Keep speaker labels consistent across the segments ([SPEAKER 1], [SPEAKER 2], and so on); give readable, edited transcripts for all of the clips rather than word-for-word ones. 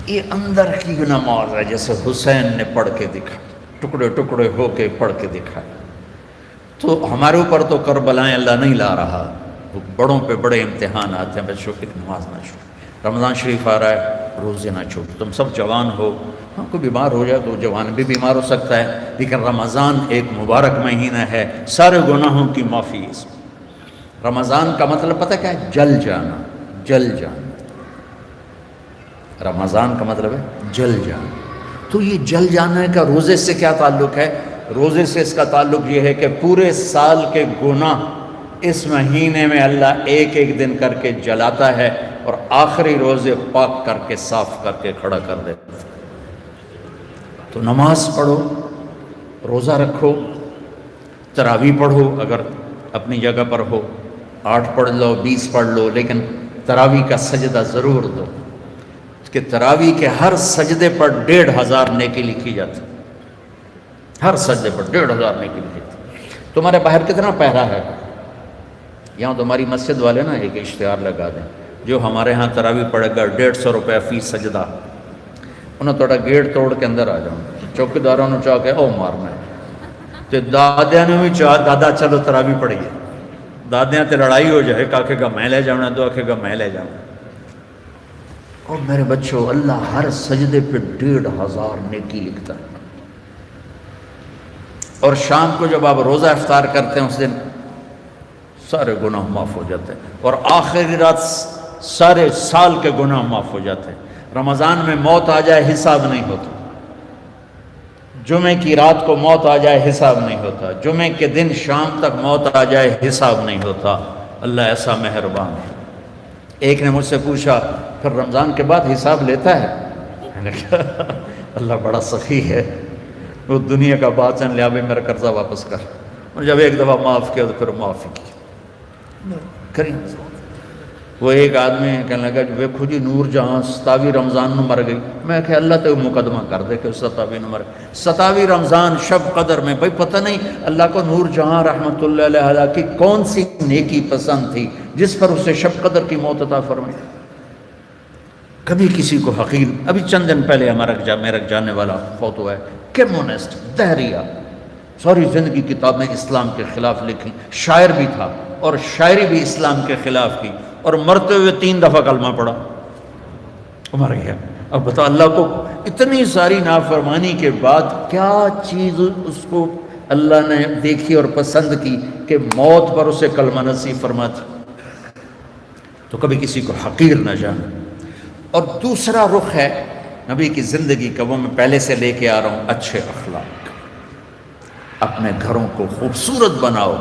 [SPEAKER 1] یہ اندر کی نماز ہے، جیسے حسین نے پڑھ کے دکھا، ٹکڑے ٹکڑے ہو کے پڑھ کے دکھا۔ تو ہمارے اوپر تو کربلائیں اللہ نہیں لا رہا، بڑوں پہ بڑے امتحان آتے ہیں۔ بچوں کی نماز نہ چھوڑو، رمضان شریف آ رہا ہے، روزے نہ چھوڑو۔ تم سب جوان ہو، ہاں کوئی بیمار ہو جائے تو جوان بھی بیمار ہو سکتا ہے، لیکن رمضان ایک مبارک مہینہ ہے، سارے گناہوں کی معافی اس میں۔ رمضان کا مطلب پتہ کیا ہے؟ جل جانا، جل جانا۔ رمضان کا مطلب ہے جل جانا۔ تو یہ جل جانے کا روزے سے کیا تعلق ہے؟ روزے سے اس کا تعلق یہ ہے کہ پورے سال کے گناہ اس مہینے میں اللہ ایک ایک دن کر کے جلاتا ہے اور آخری روزے پاک کر کے صاف کر کے کھڑا کر دیتا ہے۔ تو نماز پڑھو، روزہ رکھو، تراویح پڑھو، اگر اپنی جگہ پر ہو 8 پڑھ لو، 20 پڑھ لو، لیکن تراویح کا سجدہ ضرور دو، کہ تراویح کے ہر سجدے پر 1500 نیکی لکھی جاتی، ہر سجدے پر 1500 نیکی لکھی جاتی۔ تمہارے باہر کتنا پہرا ہے؟ یہاں تو ہماری مسجد والے نا ایک اشتہار لگا دیں، جو ہمارے ہاں تراویح پڑھے گا 150 روپے فی سجدہ، انہوں تھوڑا گیٹ توڑ کے اندر آ جاؤں، چوکیداروں نے چاہ کے او مارنا ہے، تو دادیاں نے بھی چاہ دادا چلو تراویح پڑھیے، دادیاں تے لڑائی ہو جائے، کاکے گا میں لے جاؤں، دو آکھے گا میں لے جاؤں۔ اور میرے بچوں، اللہ ہر سجدے پہ 1500 نیکی لکھتا ہے۔ اور شام کو جب آپ روزہ افطار کرتے ہیں اس دن سارے گناہ معاف ہو جاتے ہیں، اور آخری رات سارے سال کے گناہ معاف ہو جاتے ہیں۔ رمضان میں موت آ جائے حساب نہیں ہوتا، جمعے کی رات کو موت آ جائے حساب نہیں ہوتا، جمعے کے دن شام تک موت آ جائے حساب نہیں ہوتا۔ اللہ ایسا مہربان ہے۔ ایک نے مجھ سے پوچھا پھر رمضان کے بعد حساب لیتا ہے؟ میں نے کہا اللہ بڑا سخی ہے، وہ دنیا کا بادشاہ لیا بھی میرا قرضہ واپس کر، اور جب ایک دفعہ معاف کیا تو پھر معافی کی کریں۔ وہ ایک آدمی کہنے لگا جو ویکھو جی نور جہاں 27 رمضان نو مر گئی، میں کہ اللہ تے مقدمہ کر دے کہ 27 نو مر گئی، 27 رمضان شب قدر میں، بھائی پتہ نہیں اللہ کو نور جہاں رحمت اللہ علیہ کی کون سی نیکی پسند تھی جس پر اسے شب قدر کی موت عطا فرمائی۔ کبھی کسی کو حقیر، ابھی چند دن پہلے میرا جاننے والا فوت ہوا ہے، کمیونسٹ، دہریہ، ساری زندگی کتابیں اسلام کے خلاف لکھی، شاعر بھی تھا اور شاعری بھی اسلام کے خلاف کی، اور مرتے ہوئے 3 دفعہ کلمہ پڑھا، مر گیا۔ اب بتا اللہ کو اتنی ساری نافرمانی کے بعد کیا چیز اس کو اللہ نے دیکھی اور پسند کی کہ موت پر اسے کلمہ نصیب فرماتی۔ تو کبھی کسی کو حقیر نہ جانا۔ اور دوسرا رخ ہے نبی کی زندگی کا، وہ میں پہلے سے لے کے آ رہا ہوں، اچھے اخلاق۔ اپنے گھروں کو خوبصورت بناؤ۔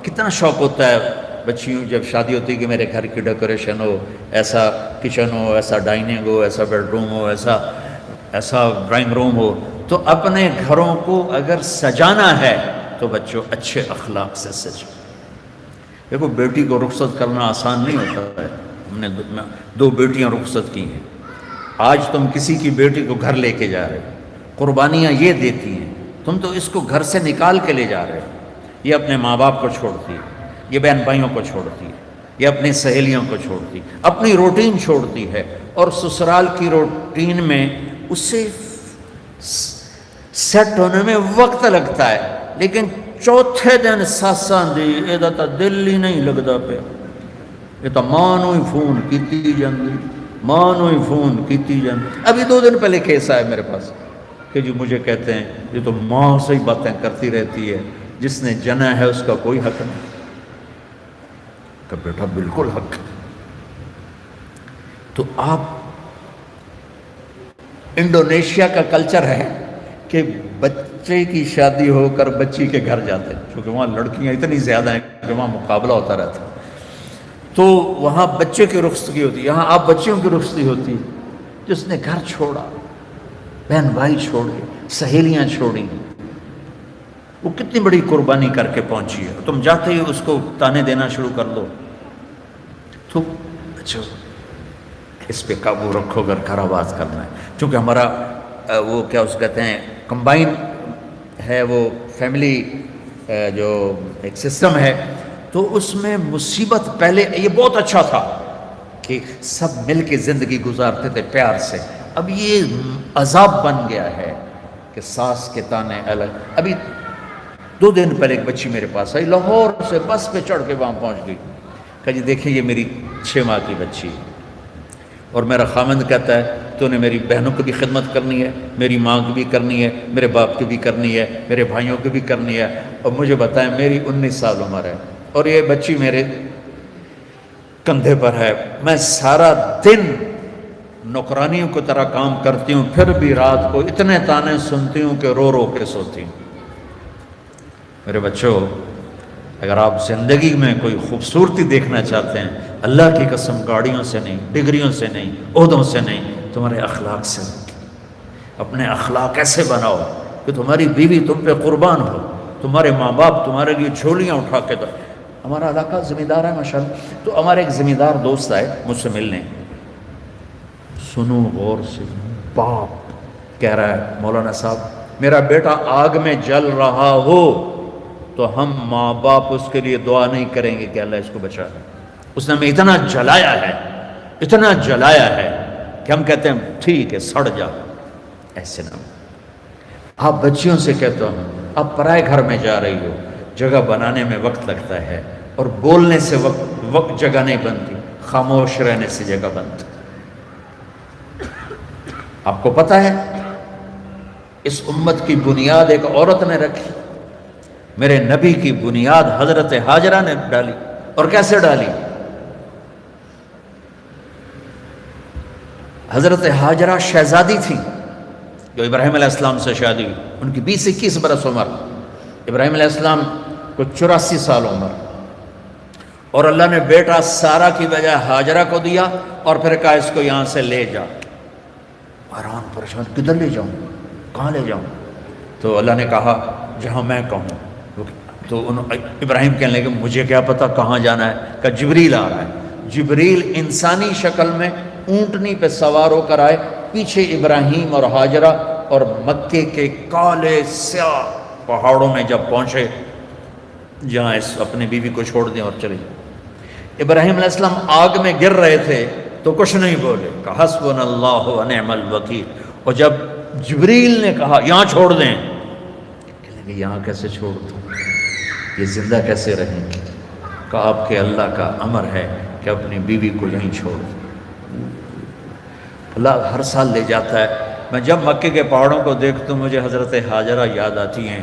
[SPEAKER 1] کتنا شوق ہوتا ہے بچیوں جب شادی ہوتی ہے کہ میرے گھر کی ڈیکوریشن ہو، ایسا کچن ہو، ایسا ڈائننگ ہو، ایسا بیڈ روم ہو، ایسا ڈرائنگ روم ہو۔ تو اپنے گھروں کو اگر سجانا ہے تو بچوں اچھے اخلاق سے سجاؤ۔ دیکھو بیٹی کو رخصت کرنا آسان نہیں ہوتا ہے، ہم نے 2 بیٹیاں رخصت کی ہیں۔ آج تم کسی کی بیٹی کو گھر لے کے جا رہے ہو، قربانیاں یہ دیتی ہیں، تم تو اس کو گھر سے نکال کے لے جا رہے ہو۔ یہ اپنے ماں باپ کو چھوڑتی ہے، یہ بہن بھائیوں کو چھوڑتی ہے، یہ اپنی سہیلیوں کو چھوڑتی، اپنی روٹین چھوڑتی ہے، اور سسرال کی روٹین میں اسے سیٹ ہونے میں وقت لگتا ہے، لیکن چوتھے دن ساساں دی یہ تو دل ہی نہیں لگتا پیا، یہ تو ماں نو ہی فون کیتی جاندی، ماں نو ہی فون کیتی جاندی۔ ابھی 2 دن پہلے کیس آیا میرے پاس کہ جی مجھے کہتے ہیں یہ تو ماں سے ہی باتیں کرتی رہتی ہے، جس نے جنا ہے اس کا کوئی حق نہیں۔ کہ بیٹا بالکل حق ہے۔ تو آپ انڈونیشیا کا کلچر ہے کہ بچے کی شادی ہو کر بچی کے گھر جاتے ہیں، چونکہ وہاں لڑکیاں اتنی زیادہ ہیں کہ وہاں مقابلہ ہوتا رہتا ہے، تو وہاں بچے کی رخصتی ہوتی ہے، یہاں آپ بچیوں کی رخصتی ہوتی ہے۔ جس نے گھر چھوڑا، بہن بھائی چھوڑے، سہیلیاں چھوڑی، وہ کتنی بڑی قربانی کر کے پہنچی ہے، تم جاتے ہی اس کو تانے دینا شروع کر دو۔ تو اچھا اس پہ قابو رکھو اگر گھر آباد کرنا ہے، چونکہ ہمارا وہ کیا اس کہتے ہیں کمبائن ہے، وہ فیملی جو ایک سسٹم ہے، تو اس میں مصیبت پہلے یہ بہت اچھا تھا کہ سب مل کے زندگی گزارتے تھے پیار سے، اب یہ عذاب بن گیا ہے کہ ساس کے تانے الگ۔ ابھی 2 دن پہلے ایک بچی میرے پاس آئی، لاہور سے بس پہ چڑھ کے وہاں پہنچ گئی، کہا جی دیکھیں یہ میری 6 ماہ کی بچی ہے، اور میرا خامند کہتا ہے تو نے میری بہنوں کی بھی خدمت کرنی ہے، میری ماں کی بھی کرنی ہے، میرے باپ کی بھی کرنی ہے، میرے بھائیوں کی بھی کرنی ہے، اور مجھے بتائیں میری 19 سال عمر ہے اور یہ بچی میرے کندھے پر ہے، میں سارا دن نوکرانیوں کی طرح کام کرتی ہوں، پھر بھی رات کو اتنے تانے سنتی ہوں کہ رو رو کے سوتی ہوں۔ میرے بچوں، اگر آپ زندگی میں کوئی خوبصورتی دیکھنا چاہتے ہیں، اللہ کی قسم گاڑیوں سے نہیں، ڈگریوں سے نہیں، عہدوں سے نہیں، تمہارے اخلاق سے۔ اپنے اخلاق ایسے بناؤ کہ تمہاری بیوی تم پہ قربان ہو، تمہارے ماں باپ تمہارے لیے جھولیاں اٹھا کے دو۔ ہمارا علاقہ زمیندار ہے ماشاءاللہ، تو ہمارے ایک زمیندار دوست آئے مجھ سے ملنے، سنو غور سے، باپ کہہ رہا ہے مولانا صاحب میرا بیٹا آگ میں جل رہا ہو تو ہم ماں باپ اس کے لیے دعا نہیں کریں گے کہ اللہ اس کو بچا لے، اس نے ہمیں اتنا جلایا ہے، اتنا جلایا ہے کہ ہم کہتے ہیں ٹھیک ہے سڑ جا۔ ایسے نہ آپ بچیوں سے کہتے ہو آپ پرائے گھر میں جا رہی ہو، جگہ بنانے میں وقت لگتا ہے، اور بولنے سے وقت جگہ نہیں بنتی، خاموش رہنے سے جگہ بنتی۔ آپ کو پتہ ہے اس امت کی بنیاد ایک عورت نے رکھی، میرے نبی کی بنیاد حضرت ہاجرہ نے ڈالی، اور کیسے ڈالی؟ حضرت ہاجرہ شہزادی تھی جو ابراہیم علیہ السلام سے شادی ہوئی، ان کی 20-21 برس عمر، ابراہیم علیہ السلام کو 84 سال عمر، اور اللہ نے بیٹا سارا کی بجائے ہاجرہ کو دیا، اور پھر کہا اس کو یہاں سے لے جا۔ حیران پریشان کدھر لے جاؤں، کہاں لے جاؤں؟ تو اللہ نے کہا جہاں میں کہوں۔ تو ابراہیم کہنے لگے مجھے کیا پتا کہاں جانا ہے؟ کہ جبریل آ رہا ہے۔ جبریل انسانی شکل میں اونٹنی پہ سوار ہو کر آئے، پیچھے ابراہیم اور ہاجرہ، اور مکے کے کالے سیاہ پہاڑوں میں جب پہنچے جہاں اس اپنی بیوی کو چھوڑ دیں اور چلے۔ ابراہیم علیہ السلام آگ میں گر رہے تھے تو کچھ نہیں بولے، کہ حسبنا اللہ و نعم الوکیل، اور جب جبریل نے کہا یہاں چھوڑ دیں، کہنے لگے یہاں کیسے چھوڑ دوں، یہ زندہ کیسے رہیں گے؟ کہ آپ کے اللہ کا امر ہے کہ اپنی بیوی کو یہیں چھوڑ دیں۔ اللہ ہر سال لے جاتا ہے۔ میں جب مکے کے پہاڑوں کو دیکھتا ہوں مجھے حضرت ہاجرہ یاد آتی ہیں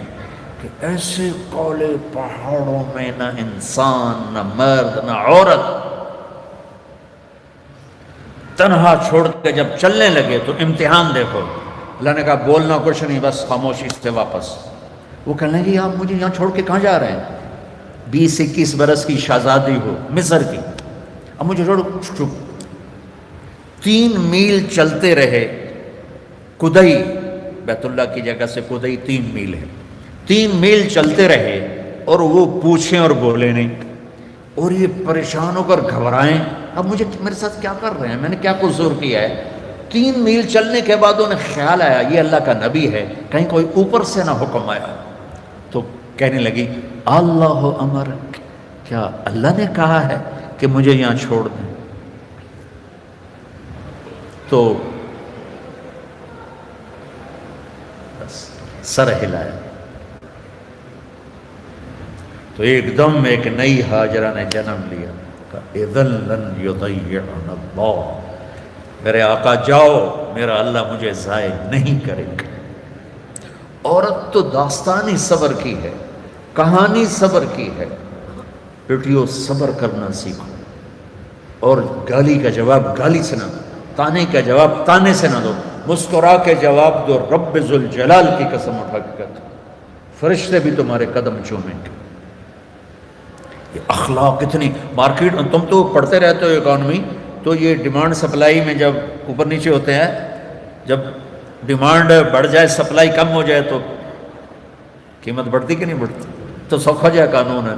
[SPEAKER 1] کہ ایسے کالے پہاڑوں میں نہ انسان، نہ مرد، نہ عورت، تنہا چھوڑ کے جب چلنے لگے تو امتحان دیکھو۔ اللہ نے کہا بولنا کچھ نہیں، بس خاموشی سے واپس۔ وہ کہنے لگے آپ مجھے یہاں چھوڑ کے کہاں جا رہے ہیں؟ 20-21 برس کی شہزادی ہو مصر کی، اب مجھے چھوڑ۔ 3 میل چلتے رہے، کدئی بیت اللہ کی جگہ سے کدئی 3 میل ہے، 3 میل چلتے رہے اور وہ پوچھیں اور بولے نہیں، اور یہ پریشان ہو کر گھبرائیں اب مجھے میرے ساتھ کیا کر رہے ہیں، میں نے کیا قصور کیا ہے؟ 3 میل چلنے کے بعد انہیں خیال آیا یہ اللہ کا نبی ہے، کہیں کوئی اوپر سے نہ حکم آیا، تو کہنے لگی اللہ امر، کیا اللہ نے کہا ہے کہ مجھے یہاں چھوڑ دیں؟ تو بس سر ہلایا، تو ایک دم ایک نئی ہاجرہ نے جنم لیا۔ اذن لن یضیعنا اللہ، میرے آقا جاؤ، میرا اللہ مجھے ضائع نہیں کرے گا۔ عورت تو داستانی صبر کی ہے، کہانی صبر کی ہے۔ بیٹیوں صبر کرنا سیکھو، اور گالی کا جواب گالی سے نہ دو، تانے کا جواب تانے سے نہ دو، مسکرا کے جواب دو۔ رب ذوالجلال کی قسم اٹھا کے کہتا ہوں فرشتے بھی تمہارے قدم چومیں گے۔ یہ اخلاق اتنی مارکیٹ، تم تو پڑھتے رہتے ہو اکانومی، تو یہ ڈیمانڈ سپلائی میں جب اوپر نیچے ہوتے ہیں، جب ڈیمانڈ بڑھ جائے سپلائی کم ہو جائے تو قیمت بڑھتی کہ نہیں بڑھتی؟ تو سوکھا جائے قانون ہے۔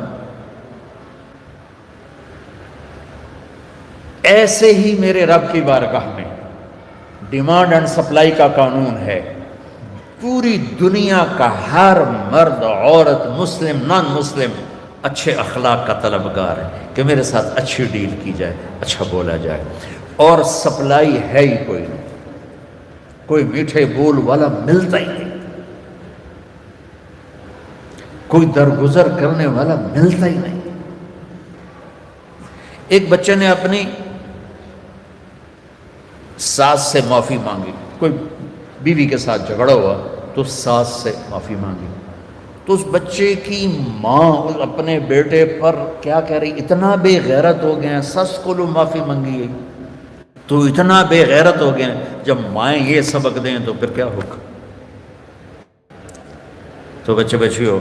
[SPEAKER 1] ایسے ہی میرے رب کی بارگاہ میں ڈیمانڈ اینڈ سپلائی کا قانون ہے۔ پوری دنیا کا ہر مرد، عورت، مسلم، نان مسلم اچھے اخلاق کا طلبگار ہے کہ میرے ساتھ اچھی ڈیل کی جائے، اچھا بولا جائے، اور سپلائی ہے ہی کوئی نہیں، کوئی میٹھے بول والا ملتا ہی نہیں، کوئی درگزر کرنے والا ملتا ہی نہیں۔ ایک بچے نے اپنی ساس سے معافی مانگی، کوئی بیوی کے ساتھ جھگڑا ہوا تو ساس سے معافی مانگی، تو اس بچے کی ماں اپنے بیٹے پر کیا کہہ رہی، اتنا بے غیرت ہو گئے ہیں، سس کو لو معافی مانگی ہے تو اتنا بے غیرت ہو گئے ہیں، جب مائیں یہ سبق دیں تو پھر کیا ہوگا؟ تو بچے بچیوں،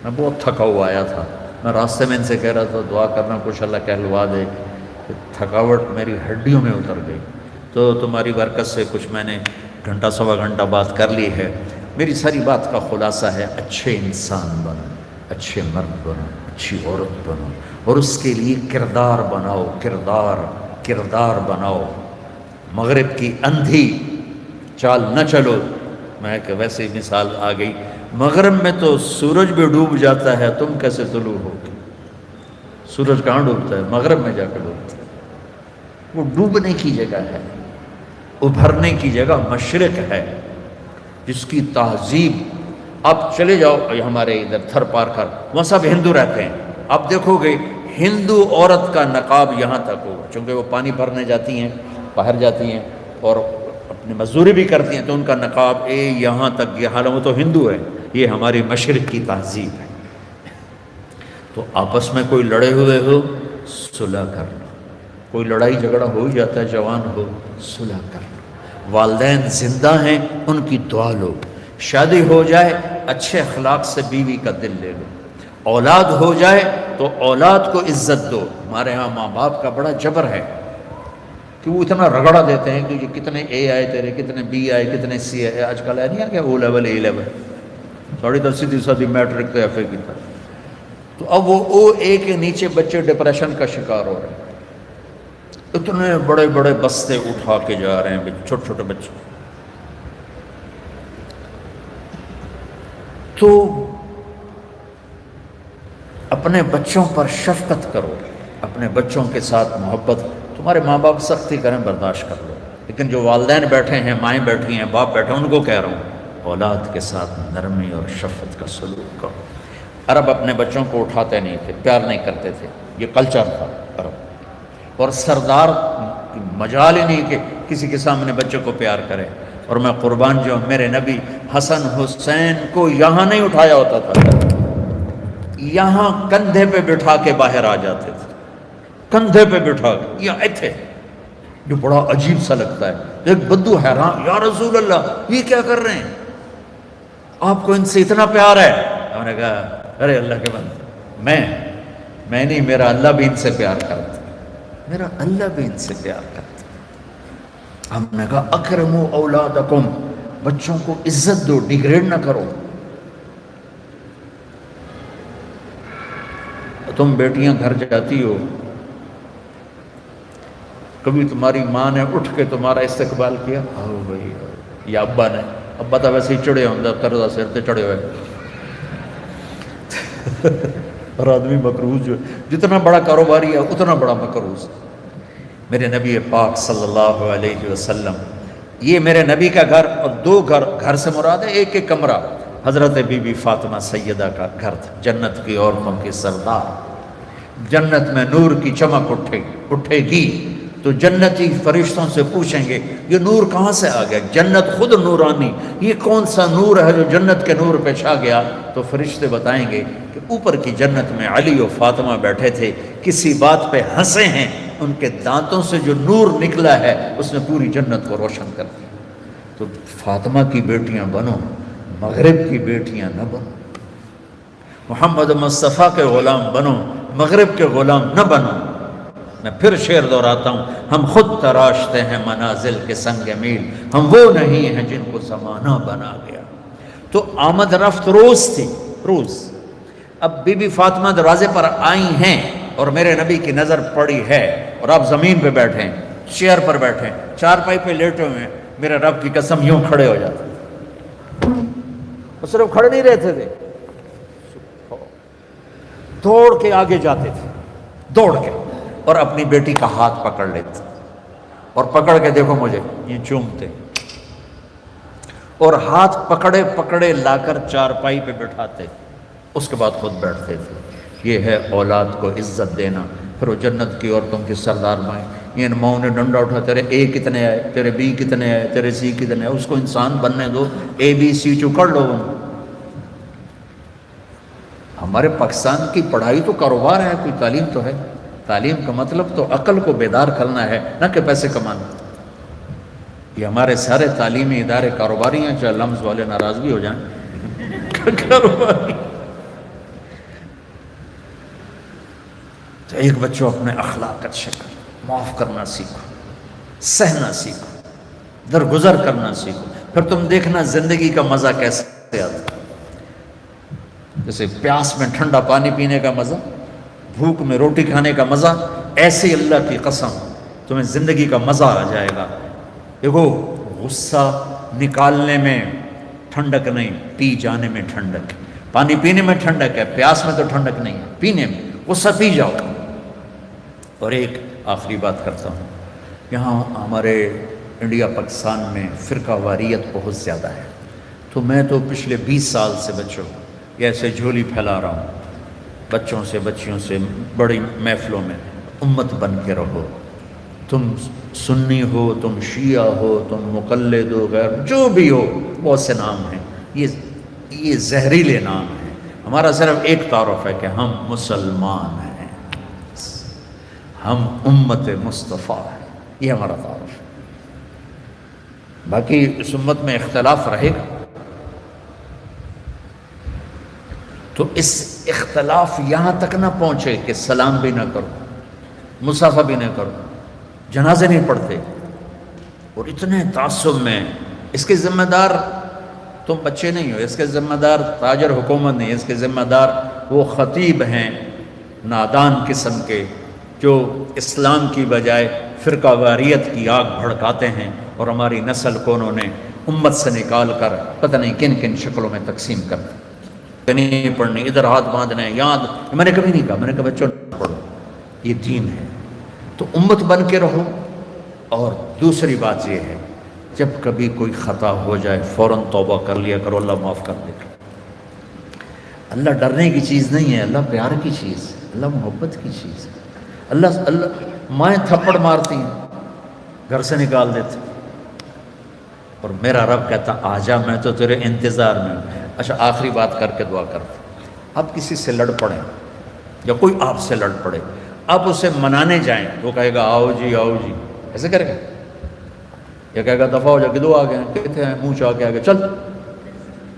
[SPEAKER 1] میں بہت تھکا ہوا آیا تھا، میں راستے میں ان سے کہہ رہا تھا دعا کرنا کچھ اللہ کہلوا دے، تھکاوٹ میری ہڈیوں میں اتر گئی، تو تمہاری برکت سے کچھ میں نے گھنٹہ سوا گھنٹہ بات کر لی ہے۔ میری ساری بات کا خلاصہ ہے، اچھے انسان بنو، اچھے مرد بنو، اچھی عورت بنو، اور اس کے لیے کردار بناؤ، کردار بناؤ۔ مغرب کی اندھی چال نہ چلو۔ میں کہ ویسے ہی مثال آ گئی، مغرب میں تو سورج بھی ڈوب جاتا ہے، تم کیسے طلوع ہوگی؟ سورج کہاں ڈوبتا ہے؟ مغرب میں جا کے ڈوبتا ہے۔ وہ ڈوبنے کی جگہ ہے، ابھرنے کی جگہ مشرق ہے، جس کی تہذیب، آپ چلے جاؤ ہمارے ادھر تھر پارکر، وہاں سب ہندو رہتے ہیں، آپ دیکھو گے ہندو عورت کا نقاب یہاں تک ہوگا، چونکہ وہ پانی بھرنے جاتی ہیں، باہر جاتی ہیں اور اپنی مزدوری بھی کرتی ہیں، تو ان کا نقاب یہاں تک، یہ حالانکہ وہ تو ہندو ہے، یہ ہماری مشرق کی تہذیب ہے۔ تو آپس میں کوئی لڑے ہوئے ہو، صلح کرنا، کوئی لڑائی جھگڑا ہو ہی جاتا ہے، جوان ہو، صلح کرنا، والدین زندہ ہیں ان کی دعا لو، شادی ہو جائے اچھے اخلاق سے بیوی کا دل لے لو، اولاد ہو جائے تو اولاد کو عزت دو۔ ہمارے ہاں ماں باپ کا بڑا جبر ہے کہ وہ اتنا رگڑا دیتے ہیں کہ یہ کتنے اے آئے تیرے، کتنے بی آئے، کتنے سی آئے، آج کل ہے نہیں آ گیا او لیول اے لیول، 10.5% میٹرک تو ایف اے کی تھا، تو اب وہ او اے کے نیچے بچے ڈپریشن کا شکار ہو رہے ہیں، اتنے بڑے بڑے بستے اٹھا کے جا رہے ہیں چھوٹے چھوٹے بچے۔ تو اپنے بچوں پر شفقت کرو، اپنے بچوں کے ساتھ محبت، تمہارے ماں باپ سختی کریں برداشت کر لو، لیکن جو والدین بیٹھے ہیں، مائیں بیٹھی ہیں، باپ بیٹھے ہیں، ان کو کہہ رہا ہوں اولاد کے ساتھ نرمی اور شفقت کا سلوک کرو۔ عرب اپنے بچوں کو اٹھاتے نہیں تھے، پیار نہیں کرتے تھے، یہ کلچر تھا عرب، اور سردار مجال ہی نہیں کہ کسی کے سامنے بچے کو پیار کرے۔ اور میں قربان جو میرے نبی حسن حسین کو یہاں نہیں اٹھایا ہوتا تھا، یہاں کندھے پہ بٹھا کے باہر آ جاتے تھے، کندھے پہ بٹھا کے یہاں تھے، جو بڑا عجیب سا لگتا ہے۔ ایک بدو حیران، یا رسول اللہ یہ کیا کر رہے ہیں، آپ کو ان سے اتنا پیار ہے؟ ہم نے کہا ارے اللہ کے بندے، میں نہیں، میرا اللہ بھی ان سے پیار کرتا، میرا اللہ بھی ان سے پیار کرتا۔ ہم نے کہا اکرموا اولادکم، بچوں کو عزت دو، ڈیگریڈ نہ کرو۔ تم بیٹیاں گھر جاتی ہو، کبھی تمہاری ماں نے اٹھ کے تمہارا استقبال کیا؟ آؤ بھائی، یا ابا نے؟ ابا تو ویسے ہی چڑھے ہوتا، قرضہ سر تے چڑھے ہوئے، اور آدمی مقروض جو جتنا بڑا کاروباری ہے اتنا بڑا مقروض۔ میرے نبی پاک صلی اللہ علیہ وسلم، یہ میرے نبی کا گھر، اور دو گھر سے مراد ہے ایک ایک کمرہ، حضرت بی بی فاطمہ سیدہ کا گھر تھا، جنت کی عورتوں کی سردار۔ جنت میں نور کی چمک اٹھے گی تو جنتی فرشتوں سے پوچھیں گے یہ نور کہاں سے آ گیا؟ جنت خود نورانی، یہ کون سا نور ہے جو جنت کے نور پہ چھا گیا؟ تو فرشتے بتائیں گے کہ اوپر کی جنت میں علی و فاطمہ بیٹھے تھے، کسی بات پہ ہنسے ہیں، ان کے دانتوں سے جو نور نکلا ہے اس نے پوری جنت کو روشن کر دیا۔ تو فاطمہ کی بیٹیاں بنو، مغرب کی بیٹیاں نہ بنو، محمد مصطفیٰ کے غلام بنو، مغرب کے غلام نہ بنو۔ میں پھر شعر دہراتا ہوں، ہم خود تراشتے ہیں منازل کے سنگ میل، ہم وہ نہیں ہیں جن کو زمانہ بنا گیا۔ تو آمد رفت روز تھی، روز۔ اب بی بی فاطمہ دروازے پر آئی ہیں اور میرے نبی کی نظر پڑی ہے، اور آپ زمین پہ بیٹھے ہیں، چیئر پر بیٹھے ہیں، چارپائی پہ لیٹے ہوئے ہیں، میرے رب کی قسم یوں کھڑے ہو جاتے، وہ صرف کھڑے نہیں رہتے تھے، دوڑ کے آگے جاتے تھے، دوڑ کے، اور اپنی بیٹی کا ہاتھ پکڑ لیتے اور پکڑ کے دیکھو مجھے یہ چومتے، اور ہاتھ پکڑے پکڑے لا کر چارپائی پہ بٹھاتے، اس کے بعد خود بیٹھتے تھے۔ یہ ہے اولاد کو عزت دینا۔ پھر وہ جنت کی عورتوں کی سردار مائیں، یہ ماؤں نے ڈنڈا اٹھا، تیرے اے کتنے آئے، تیرے بی کتنے آئے، تیرے سی کتنے آئے، اس کو انسان بننے دو، اے بی سی چکڑ لو۔ ہمارے پاکستان کی پڑھائی تو کاروبار ہے، کوئی تعلیم تو ہے؟ تعلیم کا مطلب تو عقل کو بیدار کرنا ہے، نہ کہ پیسے کمانا۔ یہ ہمارے سارے تعلیمی ادارے کاروباری ہیں، چاہے لمز والے ناراض بھی ہو جائیں، کاروباری۔ تو ایک بچوں اپنے اخلاق اچھے کر، معاف کرنا سیکھو، سہنا سیکھو، درگزر کرنا سیکھو، پھر تم دیکھنا زندگی کا مزہ کیسے آتا ہے۔ جیسے پیاس میں ٹھنڈا پانی پینے کا مزہ، بھوک میں روٹی کھانے کا مزہ، ایسے اللہ کی قسم تمہیں زندگی کا مزہ آ جائے گا۔ دیکھو غصہ نکالنے میں ٹھنڈک نہیں، پی جانے میں ٹھنڈک ہے۔ پانی پینے میں ٹھنڈک ہے، پیاس میں تو ٹھنڈک نہیں ہے، پینے میں غصہ پی جاؤ۔ اور ایک آخری بات کرتا ہوں، یہاں ہمارے انڈیا پاکستان میں فرقہ واریت بہت زیادہ ہے، تو میں تو پچھلے 20 سال سے بچوں یہ ایسے جھولی پھیلا رہا ہوں بچوں سے، بچیوں سے، بڑی محفلوں میں، امت بن کے رہو۔ تم سنی ہو، تم شیعہ ہو، تم مقلد ہو، غیر جو بھی ہو، بہت سے نام ہیں، یہ زہریلے نام ہیں۔ ہمارا صرف ایک تعارف ہے کہ ہم مسلمان ہیں، ہم امت مصطفیٰ ہیں، یہ ہمارا تعارف ہے۔ باقی اس امت میں اختلاف رہے گا، تو اس اختلاف یہاں تک نہ پہنچے کہ سلام بھی نہ کرو، مصافحہ بھی نہ کرو، جنازے نہیں پڑھتے، اور اتنے تعصب میں۔ اس کے ذمہ دار تم بچے نہیں ہو، اس کے ذمہ دار تاجر حکومت نہیں، اس کے ذمہ دار وہ خطیب ہیں نادان قسم کے، جو اسلام کی بجائے فرقہ واریت کی آگ بھڑکاتے ہیں، اور ہماری نسل کو انہوں نے امت سے نکال کر پتہ نہیں کن کن شکلوں میں تقسیم کر دی۔ نہیں پڑھنی، ادھر ہاتھ باندھنے، یاد، میں نے کبھی نہیں کہا، میں نے کہا بچوں پڑھو، یہ دین ہے۔ تو امت بن کے رہو۔ اور دوسری بات یہ ہے، جب کبھی کوئی خطا ہو جائے فوراً توبہ کر لیا کرو، اللہ معاف کر دے گا۔ اللہ ڈرنے کی چیز نہیں ہے، اللہ پیار کی چیز ہے، اللہ محبت کی چیز ہے۔ اللہ مائیں تھپڑ مارتی ہیں، گھر سے نکال دیتے، اور میرا رب کہتا آجا، میں تو تیرے انتظار میں ہوں۔ اچھا آخری بات کر کے دعا کرتے، آپ کسی سے لڑ پڑیں یا کوئی آپ سے لڑ پڑے، آپ اسے منانے جائیں تو وہ کہے گا آؤ جی آؤ جی، ایسے کرے گا؟ یا کہے گا دفعہ ہو جا، کدھر آ گئے، کہتے ہیں منہ چاہ کے آ گئے، چل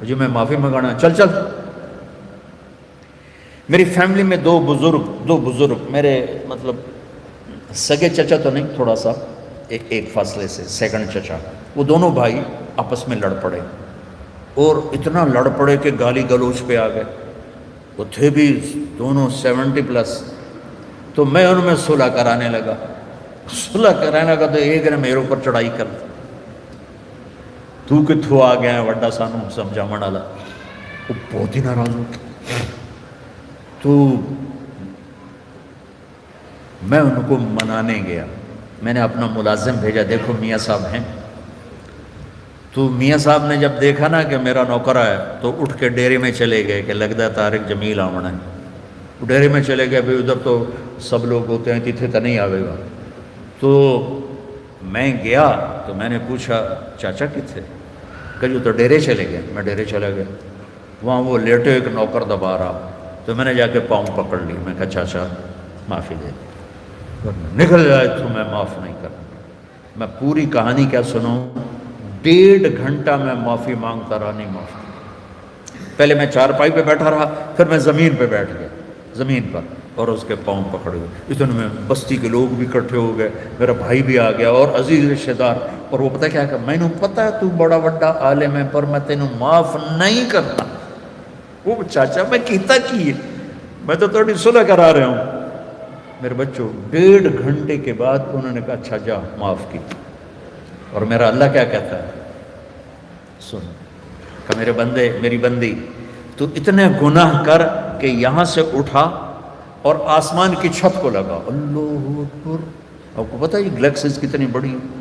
[SPEAKER 1] جی میں معافی منگانا، چل چل۔ میری فیملی میں دو بزرگ میرے مطلب سگے چچا تو نہیں، تھوڑا سا ایک فاصلے سے سیکنڈ چچا، وہ دونوں بھائی آپس میں لڑ پڑے، اور اتنا لڑ پڑے کہ گالی گلوچ پہ آ گئے۔ وہ تھے بھی دونوں 70+، تو میں ان میں صلح کرانے لگا، تو ایک نے میرے اوپر چڑھائی کر دی، تو کتھوں آ گیا ہے وڈا سانو سمجھاون والا، وہ بہت ہی ناراض ہو گیا۔ تو میں ان کو منانے گیا، میں نے اپنا ملازم بھیجا، دیکھو میاں صاحب ہیں۔ تو میاں صاحب نے جب دیکھا نا کہ میرا نوکر ہے، تو اٹھ کے ڈیرے میں چلے گئے کہ لگتا ہے طارق جمیل آونا ہے۔ ڈیرے میں چلے گئے، بھئی ادھر تو سب لوگ ہوتے ہیں، تیتھے تو نہیں آوے گا۔ تو میں گیا تو میں نے پوچھا چاچا کتھے، کہ جو تو ڈیرے چلے گئے۔ میں ڈیرے چلا گیا، وہاں وہ لیٹے ایک نوکر دبا رہا، تو میں نے جا کے پاؤں پکڑ لی، میں کہا چاچا معافی دے دے، نکل جائے تو میں معاف نہیں کروں۔ میں پوری کہانی کیا سناؤں، 1.5 گھنٹہ میں معافی مانگتا رہا، نہیں معاف کیا۔ پہلے میں چارپائی پہ بیٹھا رہا، پھر میں زمین پہ بیٹھ گیا، زمین پر، اور اس کے پاؤں پکڑ گئے۔ اتنے میں بستی کے لوگ بھی اکٹھے ہو گئے، میرا بھائی بھی آ گیا اور عزیز رشتہ دار، اور وہ پتہ کیا کہ میں نے پتہ ہے تو بڑا وڈا عالم ہے، پر میں تینوں معاف نہیں کرتا۔ وہ چاچا میں کیتا کی ہے، میں تو تھوڑی صلح کرا رہا ہوں۔ میرے بچوں 1.5 گھنٹے کے بعد انہوں نے کہا اچھا جا معاف کی۔ اور میرا اللہ کیا کہتا ہے، سن کہ میرے بندے، میری بندی، تو اتنے گناہ کر کہ یہاں سے اٹھا اور آسمان کی چھت کو لگا. اللہ اکبر. آپ کو پتہ ہے یہ گلیکسیز کتنی بڑی ہیں؟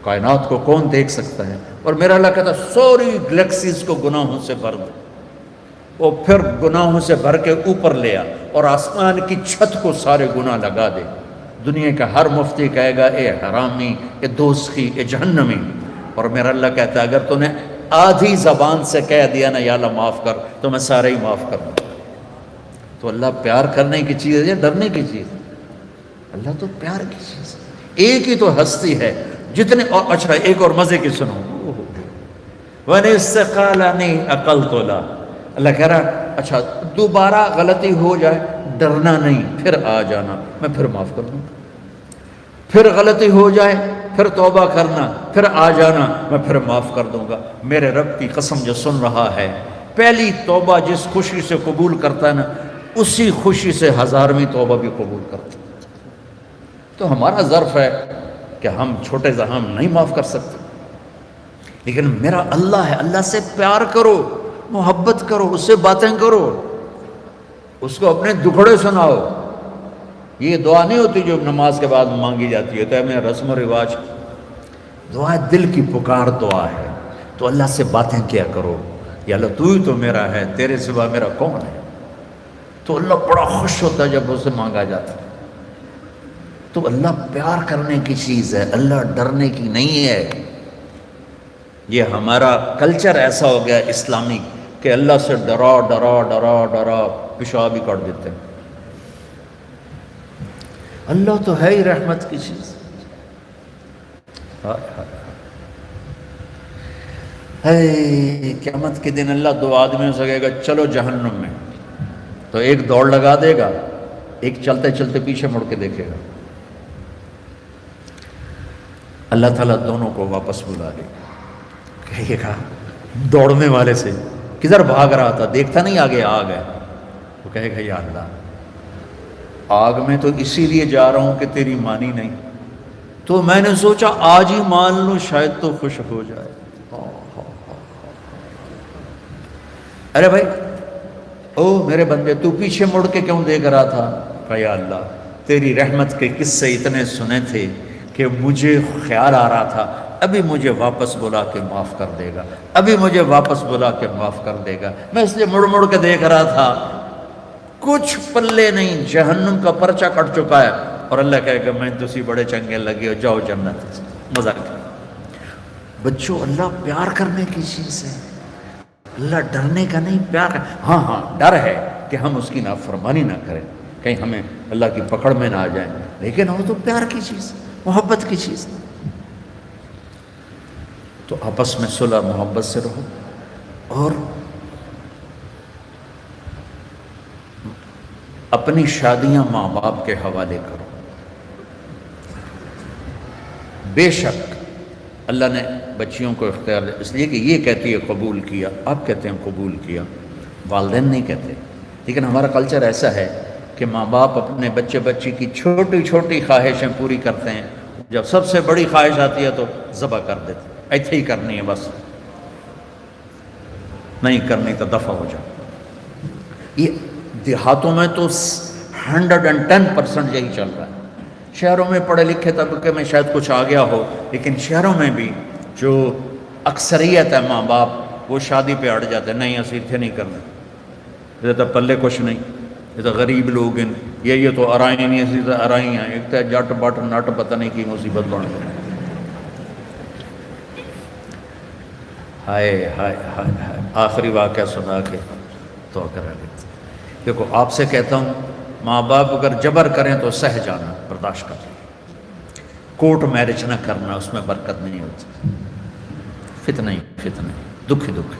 [SPEAKER 1] کائنات کو کون دیکھ سکتا ہے؟ اور میرا اللہ کہتا سوری گلیکسیز کو گناہوں سے بھر دے. وہ پھر گناہوں سے بھر کے اوپر لے آ اور آسمان کی چھت کو سارے گناہ لگا دے. دنیا کا ہر مفتی کہے گا اے حرامی، اے دوزخی، اے جہنمی. اور میرا اللہ کہتا ہے اگر تو نے آدھی زبان سے کہہ دیا نا یا اللہ معاف کر، تو میں سارے ہی معاف کر دوں. تو اللہ پیار کرنے کی چیز ہے یا ڈرنے کی چیز ہے؟ اللہ تو پیار کی چیز ہے. ایک ہی تو ہستی ہے جتنے. اور اچھا ایک اور مزے کی سنو. وَنِسْتَقَالَنِي أَقَلْتُ لَا. اللہ کہہ رہا اچھا دوبارہ غلطی ہو جائے ڈرنا نہیں، پھر آ جانا، میں پھر معاف کر دوں. پھر غلطی ہو جائے پھر توبہ کرنا، پھر آ جانا، میں پھر معاف کر دوں گا. میرے رب کی قسم جو سن رہا ہے، پہلی توبہ جس خوشی سے قبول کرتا ہے نا، اسی خوشی سے ہزارویں توبہ بھی قبول کرتا ہے. تو ہمارا ظرف ہے کہ ہم چھوٹے زہام نہیں معاف کر سکتے، لیکن میرا اللہ ہے. اللہ سے پیار کرو، محبت کرو، اس سے باتیں کرو، اس کو اپنے دکھڑے سناؤ. یہ دعا نہیں ہوتی جو نماز کے بعد مانگی جاتی ہے، تو ہے رسم و رواج. دعا دل کی پکار دعا ہے. تو اللہ سے باتیں کیا کرو. یا اللہ تو ہی تو میرا ہے، تیرے سوا میرا کون ہے. تو اللہ بڑا خوش ہوتا ہے جب اسے مانگا جاتا ہے. تو اللہ پیار کرنے کی چیز ہے، اللہ ڈرنے کی نہیں ہے. یہ ہمارا کلچر ایسا ہو گیا اسلامی کہ اللہ سے ڈرا ڈرا ڈرا ڈرا پیشاب ہی کر دیتے ہیں. اللہ تو ہے ہی رحمت کی چیز. قیامت کے دن اللہ دو آدمیوں سے کہے گا چلو جہنم میں، تو ایک دوڑ لگا دے گا، ایک چلتے چلتے پیچھے مڑ کے دیکھے گا. اللہ تعالیٰ دونوں کو واپس بلا لے گا. کہے گا دوڑنے والے سے کدھر بھاگ رہا تھا، دیکھتا نہیں آگے آگ ہے. وہ کہے گا یا اللہ آگ میں تو اسی لیے جا رہا ہوں کہ تیری مانی نہیں، تو میں نے سوچا آج ہی مان لوں شاید تو خوش ہو جائے. ارے بھائی او میرے بندے تو پیچھے مڑ کے کیوں دیکھ رہا تھا؟ کہا یا اللہ تیری رحمت کے قصے اتنے سنے تھے کہ مجھے خیال آ رہا تھا ابھی مجھے واپس بلا کے معاف کر دے گا، ابھی مجھے واپس بلا کے معاف کر دے گا. میں اس لیے مڑ مڑ کے دیکھ رہا تھا. کچھ پلے نہیں، جہنم کا پرچہ کٹ چکا ہے. اور اللہ کہے گا میں تسی بڑے چنگے لگے ہو، جاؤ جنت. مزہ کیا بچوں، اللہ پیار کرنے کی چیز ہے، اللہ ڈرنے کا نہیں، پیار کا. ہاں ہاں ڈر ہے کہ ہم اس کی نافرمانی نہ کریں، کہیں ہمیں اللہ کی پکڑ میں نہ آ جائیں، لیکن وہ تو پیار کی چیز، محبت کی چیز. تو آپس میں صلح محبت سے رہو اور اپنی شادیاں ماں باپ کے حوالے کرو. بے شک اللہ نے بچیوں کو اختیار دیا، اس لیے کہ یہ کہتی ہے قبول کیا، آپ کہتے ہیں قبول کیا، والدین نہیں کہتے. لیکن ہمارا کلچر ایسا ہے کہ ماں باپ اپنے بچے بچی کی چھوٹی چھوٹی خواہشیں پوری کرتے ہیں، جب سب سے بڑی خواہش آتی ہے تو ذبح کر دیتے ہیں. ایسے ہی کرنی ہے، بس نہیں کرنی تو دفع ہو جاؤ. یہ دیہاتوں میں تو 110% یہی چل رہا ہے. شہروں میں پڑھے لکھے طبقے میں شاید کچھ آ گیا ہو، لیکن شہروں میں بھی جو اکثریت ہے ماں باپ وہ شادی پہ اڑ جاتے ہیں. نہیں اسی اتنے نہیں کرنا، یہ تو پلے کچھ نہیں، یہ تو غریب لوگ ہیں، یہ تو ارائی نہیں، اسی تو ارائی ہیں، ایک تو جٹ بٹ نٹ پتہ نہیں کی مصیبت بن گئی. ہائے ہائے ہائے ہائے. آخری واقعہ سنا کے تو کرا لیتے. دیکھو آپ سے کہتا ہوں ماں باپ اگر جبر کریں تو سہ جانا، برداشت کرنا. کورٹ میرج نہ کرنا، اس میں برکت نہیں ہوتی، فتنہ ہی فتنہ، دکھ ہی دکھ.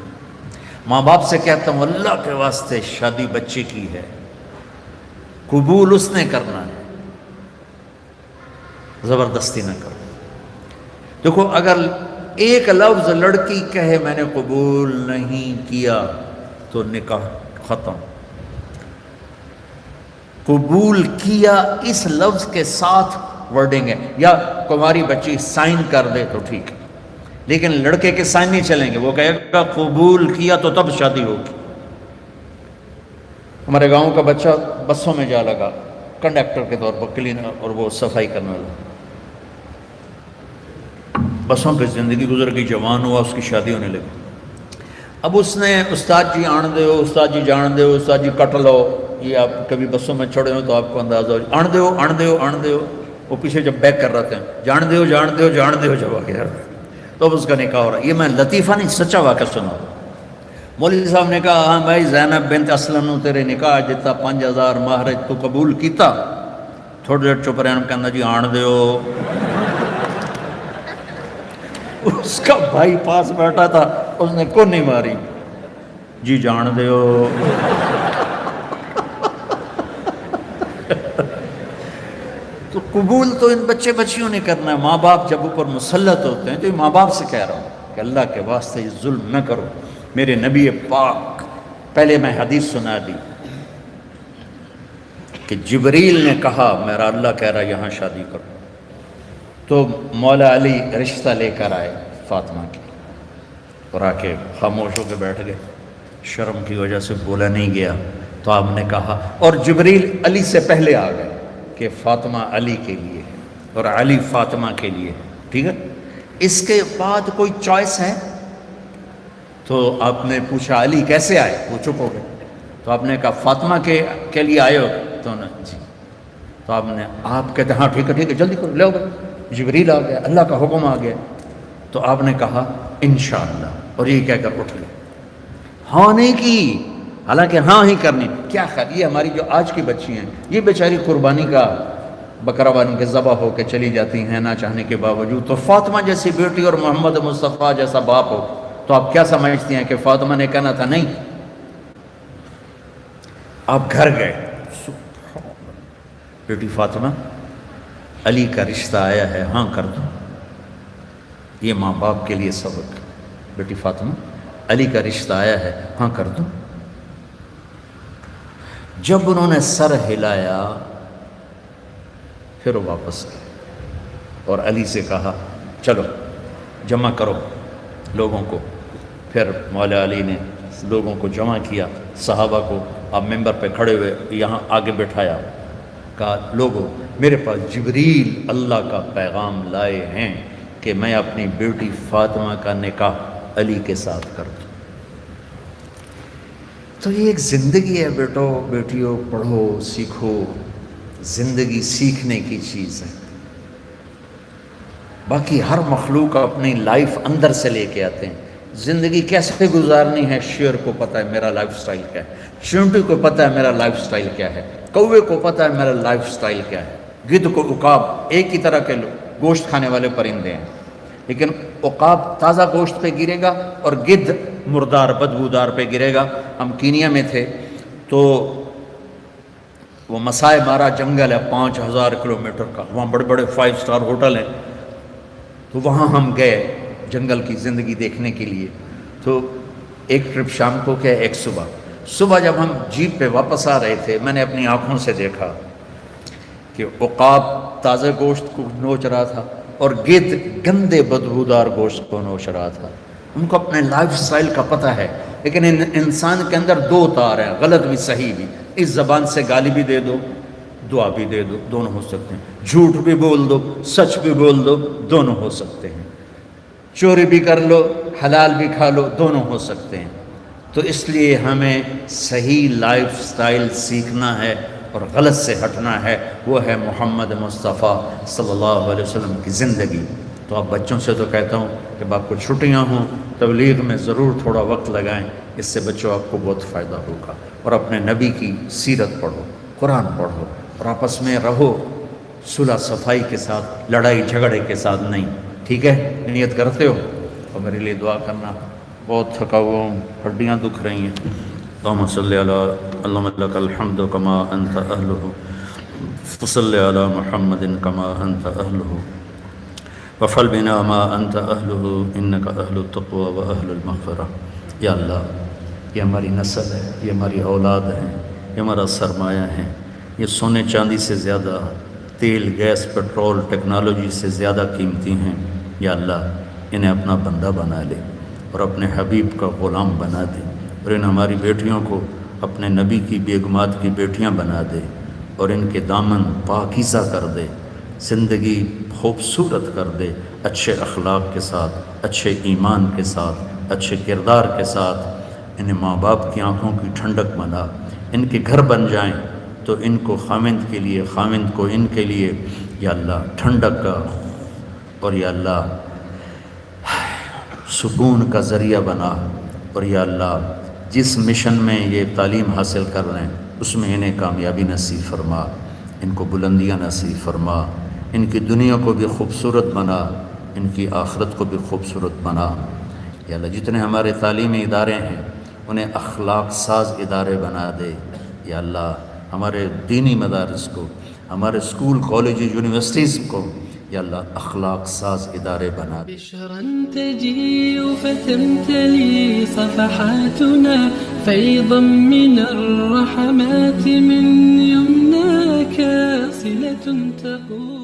[SPEAKER 1] ماں باپ سے کہتا ہوں اللہ کے واسطے شادی بچے کی ہے، قبول اس نے کرنا ہے، زبردستی نہ کرو. دیکھو اگر ایک لفظ لڑکی کہے میں نے قبول نہیں کیا تو نکاح ختم. قبول کیا اس لفظ کے ساتھ ورڈنگ ہے، یا کماری بچی سائن کر دے تو ٹھیک ہے، لیکن لڑکے کے سائن نہیں چلیں گے. وہ کہے گا قبول کیا تو تب شادی ہوگی. ہمارے گاؤں کا بچہ بسوں میں جا لگا کنڈکٹر کے طور پر، کلینر، اور وہ صفائی کرنے والا، بسوں پہ زندگی گزر گئی، جوان ہوا، اس کی شادی ہونے لگی۔ اب اس نے استاد جی آن دیو، استاد جی جان دیو، استاد جی کٹ لو، یہ آپ کبھی بسوں میں چڑھے ہو تو آپ کو اندازہ ہو، آن دیو آن دیو آن دیو، وہ پیچھے جب بیک کر رہے تھے، جان دیو جان دیو جان دیو، جب آ گیا تو اب اس کا نکاح ہو رہا ہے۔ یہ میں لطیفہ نہیں، سچا واقعہ سنا۔ مولوی صاحب نے کہا ہاں بھائی زینب بنت اسلم نو تیرے نکاح دیتا 5000 مہرج تو قبول کیتا؟ تھوڑی دیر چپ رہے، کہنا جی آن دیو۔ اس کا بھائی پاس بیٹھا تھا، اس نے کو نہیں ماری، جی جان دیو۔ تو قبول تو ان بچے بچیوں نے کرنا ہے، ماں باپ جب اوپر مسلط ہوتے ہیں تو یہ ماں باپ سے کہہ رہا ہوں کہ اللہ کے واسطے یہ ظلم نہ کرو۔ میرے نبی پاک، پہلے میں حدیث سنا دی کہ جبریل نے کہا میرا اللہ کہہ رہا یہاں شادی کرو، تو مولا علی رشتہ لے کر آئے فاطمہ کی، اور آ کے خاموش ہو کے بیٹھ گئے، شرم کی وجہ سے بولا نہیں گیا۔ تو آپ نے کہا، اور جبریل علی سے پہلے آ گئے کہ فاطمہ علی کے لیے ہے اور علی فاطمہ کے لیے، ٹھیک ہے؟ اس کے بعد کوئی چوائس ہے؟ تو آپ نے پوچھا علی کیسے آئے؟ وہ چپ ہو گئے۔ تو آپ نے کہا فاطمہ کے لیے آئے ہو؟ تو جی۔ تو آپ نے، آپ کہتے ہاں ٹھیک ہے جلدی کرو، لے گئے، جبریل آ گیا، اللہ کا حکم آ گیا۔ تو آپ نے کہا انشاءاللہ، اور یہ کہہ کر اٹھ گئے، ہاں نہیں کی، حالانکہ ہاں ہی کرنی۔ کیا خیال، یہ ہماری جو آج کی بچی ہیں، یہ بیچاری قربانی کا بکرا بن کے ذبح ہو کے چلی جاتی ہیں نہ چاہنے کے باوجود، تو فاطمہ جیسی بیٹی اور محمد مصطفیٰ جیسا باپ ہو تو آپ کیا سمجھتی ہیں کہ فاطمہ نے کہنا تھا نہیں؟ آپ گھر گئے، بیٹی فاطمہ علی کا رشتہ آیا ہے، ہاں کر دو۔ یہ ماں باپ کے لیے سبق، بیٹی فاطمہ علی کا رشتہ آیا ہے، ہاں کر دو۔ جب انہوں نے سر ہلایا پھر وہ واپس گئے اور علی سے کہا چلو جمع کرو لوگوں کو۔ پھر مولا علی نے لوگوں کو جمع کیا، صحابہ کو آپ ممبر پہ کھڑے ہوئے یہاں آگے بٹھایا، کہا لوگوں میرے پاس جبریل اللہ کا پیغام لائے ہیں کہ میں اپنی بیٹی فاطمہ کا نکاح علی کے ساتھ کر دوں۔ تو یہ ایک زندگی ہے بیٹو بیٹیوں، پڑھو سیکھو، زندگی سیکھنے کی چیز ہے۔ باقی ہر مخلوق اپنی لائف اندر سے لے کے آتے ہیں، زندگی کیسے گزارنی ہے شیر کو پتہ ہے میرا لائف سٹائل کیا ہے، چونٹی کو پتہ ہے میرا لائف سٹائل کیا ہے، کوے کو پتہ ہے میرا لائف سٹائل کیا ہے، گدھ کو عقاب ایک ہی طرح کے گوشت کھانے والے پرندے ہیں، لیکن عقاب تازہ گوشت پہ گرے گا اور گدھ مردار بدبودار پہ گرے گا۔ ہم کینیا میں تھے تو وہ مسائے مارا جنگل ہے 5000 کلومیٹر کا، وہاں بڑے بڑے 5 سٹار ہوٹل ہیں، تو وہاں ہم گئے جنگل کی زندگی دیکھنے کے لیے۔ تو ایک ٹرپ شام کو کیا ایک صبح جب ہم جیپ پہ واپس آ رہے تھے میں نے اپنی آنکھوں سے دیکھا کہ عقاب تازہ گوشت کو نوچ رہا تھا اور گدھ گندے بدبودار گوشت کو نوچ رہا تھا۔ ان کو اپنے لائف سٹائل کا پتہ ہے، لیکن انسان کے اندر 2 تار ہیں، غلط بھی صحیح بھی۔ اس زبان سے گالی بھی دے دو، دعا بھی دے دو، دونوں ہو سکتے ہیں، جھوٹ بھی بول دو، سچ بھی بول دو، دونوں ہو سکتے ہیں، چوری بھی کر لو، حلال بھی کھا لو، دونوں ہو سکتے ہیں۔ تو اس لیے ہمیں صحیح لائف سٹائل سیکھنا ہے اور غلط سے ہٹنا ہے، وہ ہے محمد مصطفیٰ صلی اللہ علیہ وسلم کی زندگی۔ تو آپ بچوں سے تو کہتا ہوں کہ آپ کو چھٹیاں ہوں تبلیغ میں ضرور تھوڑا وقت لگائیں، اس سے بچوں آپ کو بہت فائدہ ہوگا، اور اپنے نبی کی سیرت پڑھو، قرآن پڑھو، اور آپس میں رہو صلح صفائی کے ساتھ، لڑائی جھگڑے کے ساتھ نہیں، ٹھیک ہے؟ نیت کرتے ہو؟ اور میرے لیے دعا کرنا، بہت تھکا ہوا ہوں، ہڈیاں دکھ رہی ہیں۔ اللہم صلی علی اللہم لک الحمد کما انت اہلہ فصلی علی محمد کما انت اہلہ وفعل بنا ما انت اہلہ انک اہل التقوی و اہل المغفرہ۔ یا اللہ، یہ ہماری نسل ہے، یہ ہماری اولاد ہے، یہ ہمارا سرمایہ ہے، یہ سونے چاندی سے زیادہ، تیل گیس پیٹرول ٹیکنالوجی سے زیادہ قیمتی ہیں۔ یا اللہ، انہیں اپنا بندہ بنا لے اور اپنے حبیب کا غلام بنا دے، اور ان ہماری بیٹیوں کو اپنے نبی کی بیگمات کی بیٹیاں بنا دے اور ان کے دامن پاکیزہ کر دے، زندگی خوبصورت کر دے، اچھے اخلاق کے ساتھ، اچھے ایمان کے ساتھ، اچھے کردار کے ساتھ۔ انہیں ماں باپ کی آنکھوں کی ٹھنڈک بنا، ان کے گھر بن جائیں تو ان کو خاوند کے لیے، خاوند کو ان کے لیے یا اللہ ٹھنڈک کا اور یا اللہ سکون کا ذریعہ بنا، اور یا اللہ جس مشن میں یہ تعلیم حاصل کر رہے ہیں اس میں انہیں کامیابی نصیب فرما، ان کو بلندیاں نصیب فرما، ان کی دنیا کو بھی خوبصورت بنا، ان کی آخرت کو بھی خوبصورت بنا۔ یا اللہ جتنے ہمارے تعلیمی ادارے ہیں انہیں اخلاق ساز ادارے بنا دے، یا اللہ ہمارے دینی مدارس کو، ہمارے اسکول کالج یونیورسٹیز کو یا اللہ اخلاق ساز ادارے بنا دے۔
[SPEAKER 2] بشرا تجيء فتمتلي صفحاتنا فيضا من الرحمات من يمناك صلة تقول